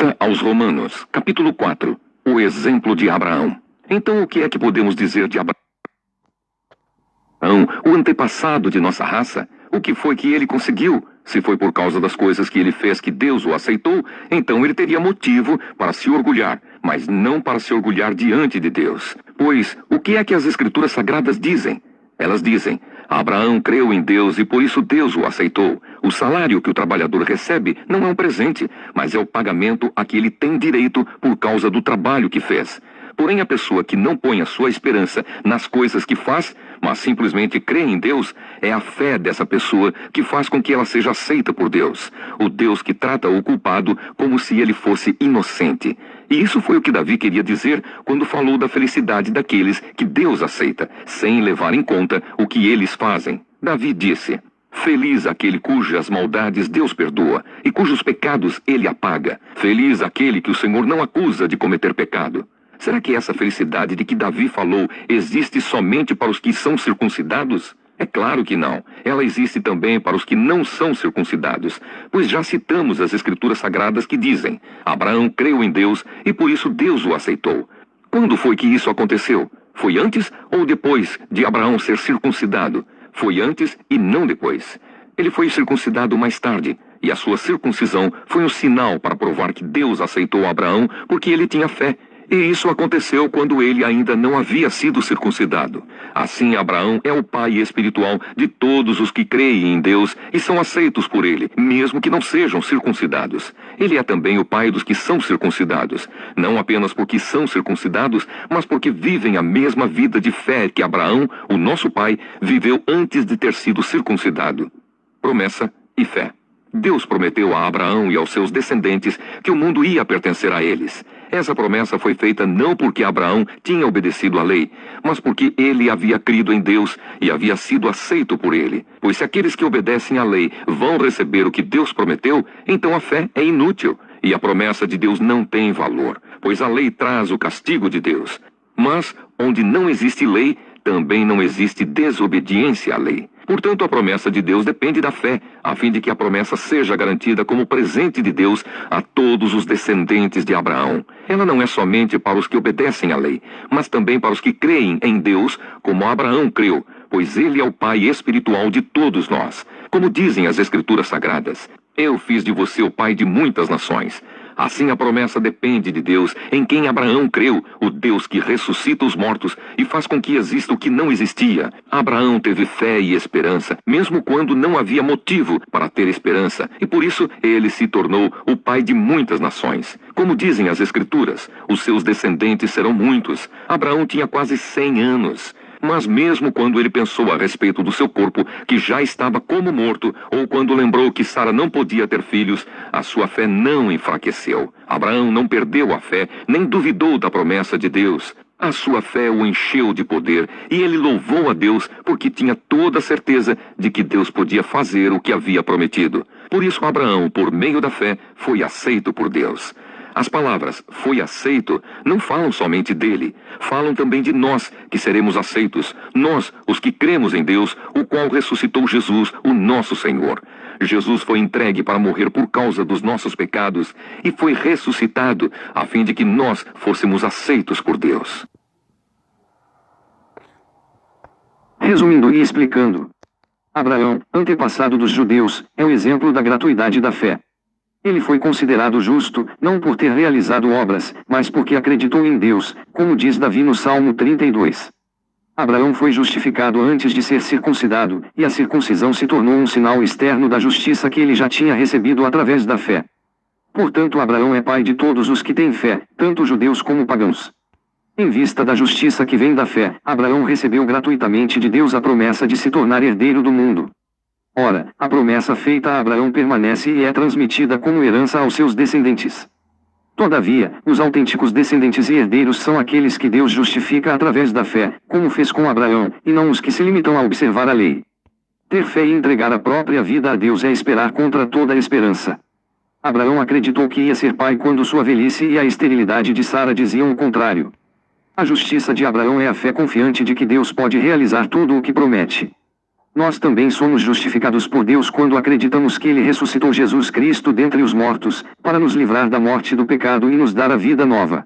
Carta aos Romanos, capítulo 4. O exemplo de Abraão. Então, o que é que podemos dizer de Abraão, o antepassado de nossa raça? O que foi que ele conseguiu? Se foi por causa das coisas que ele fez que Deus o aceitou, então ele teria motivo para se orgulhar, mas não para se orgulhar diante de Deus. Pois, o que é que as Escrituras Sagradas dizem? Elas dizem: Abraão creu em Deus e por isso Deus o aceitou. O salário que o trabalhador recebe não é um presente, mas é o pagamento a que ele tem direito por causa do trabalho que fez. Porém, a pessoa que não põe a sua esperança nas coisas que faz, mas simplesmente crê em Deus, é a fé dessa pessoa que faz com que ela seja aceita por Deus. O Deus que trata o culpado como se ele fosse inocente. E isso foi o que Davi queria dizer quando falou da felicidade daqueles que Deus aceita, sem levar em conta o que eles fazem. Davi disse: Feliz aquele cujas maldades Deus perdoa e cujos pecados ele apaga. Feliz aquele que o Senhor não acusa de cometer pecado. Será que essa felicidade de que Davi falou existe somente para os que são circuncidados? É claro que não. Ela existe também para os que não são circuncidados, pois já citamos as Escrituras Sagradas que dizem: Abraão creu em Deus e por isso Deus o aceitou. Quando foi que isso aconteceu? Foi antes ou depois de Abraão ser circuncidado? Foi antes e não depois. Ele foi circuncidado mais tarde, e a sua circuncisão foi um sinal para provar que Deus aceitou Abraão porque ele tinha fé. E isso aconteceu quando ele ainda não havia sido circuncidado. Assim, Abraão é o pai espiritual de todos os que creem em Deus e são aceitos por ele, mesmo que não sejam circuncidados. Ele é também o pai dos que são circuncidados, não apenas porque são circuncidados, mas porque vivem a mesma vida de fé que Abraão, o nosso pai, viveu antes de ter sido circuncidado. Promessa e fé. Deus prometeu a Abraão e aos seus descendentes que o mundo ia pertencer a eles. Essa promessa foi feita não porque Abraão tinha obedecido à lei, mas porque ele havia crido em Deus e havia sido aceito por ele. Pois se aqueles que obedecem à lei vão receber o que Deus prometeu, então a fé é inútil e a promessa de Deus não tem valor, pois a lei traz o castigo de Deus. Mas onde não existe lei, também não existe desobediência à lei. Portanto, a promessa de Deus depende da fé, a fim de que a promessa seja garantida como presente de Deus a todos os descendentes de Abraão. Ela não é somente para os que obedecem à lei, mas também para os que creem em Deus, como Abraão creu, pois ele é o pai espiritual de todos nós. Como dizem as Escrituras Sagradas: Eu fiz de você o pai de muitas nações. Assim a promessa depende de Deus, em quem Abraão creu, o Deus que ressuscita os mortos e faz com que exista o que não existia. Abraão teve fé e esperança, mesmo quando não havia motivo para ter esperança, e por isso ele se tornou o pai de muitas nações. Como dizem as Escrituras, os seus descendentes serão muitos. Abraão tinha quase 100 anos. Mas mesmo quando ele pensou a respeito do seu corpo, que já estava como morto, ou quando lembrou que Sara não podia ter filhos, a sua fé não enfraqueceu. Abraão não perdeu a fé, nem duvidou da promessa de Deus. A sua fé o encheu de poder, e ele louvou a Deus porque tinha toda a certeza de que Deus podia fazer o que havia prometido. Por isso Abraão, por meio da fé, foi aceito por Deus. As palavras "foi aceito" não falam somente dele, falam também de nós, que seremos aceitos, nós, os que cremos em Deus, o qual ressuscitou Jesus, o nosso Senhor. Jesus foi entregue para morrer por causa dos nossos pecados e foi ressuscitado, a fim de que nós fôssemos aceitos por Deus. Resumindo e explicando, Abraão, antepassado dos judeus, é o exemplo da gratuidade da fé. Ele foi considerado justo, não por ter realizado obras, mas porque acreditou em Deus, como diz Davi no Salmo 32. Abraão foi justificado antes de ser circuncidado, e a circuncisão se tornou um sinal externo da justiça que ele já tinha recebido através da fé. Portanto, Abraão é pai de todos os que têm fé, tanto judeus como pagãos. Em vista da justiça que vem da fé, Abraão recebeu gratuitamente de Deus a promessa de se tornar herdeiro do mundo. Ora, a promessa feita a Abraão permanece e é transmitida como herança aos seus descendentes. Todavia, os autênticos descendentes e herdeiros são aqueles que Deus justifica através da fé, como fez com Abraão, e não os que se limitam a observar a lei. Ter fé e entregar a própria vida a Deus é esperar contra toda esperança. Abraão acreditou que ia ser pai quando sua velhice e a esterilidade de Sara diziam o contrário. A justiça de Abraão é a fé confiante de que Deus pode realizar tudo o que promete. Nós também somos justificados por Deus quando acreditamos que Ele ressuscitou Jesus Cristo dentre os mortos, para nos livrar da morte do pecado e nos dar a vida nova.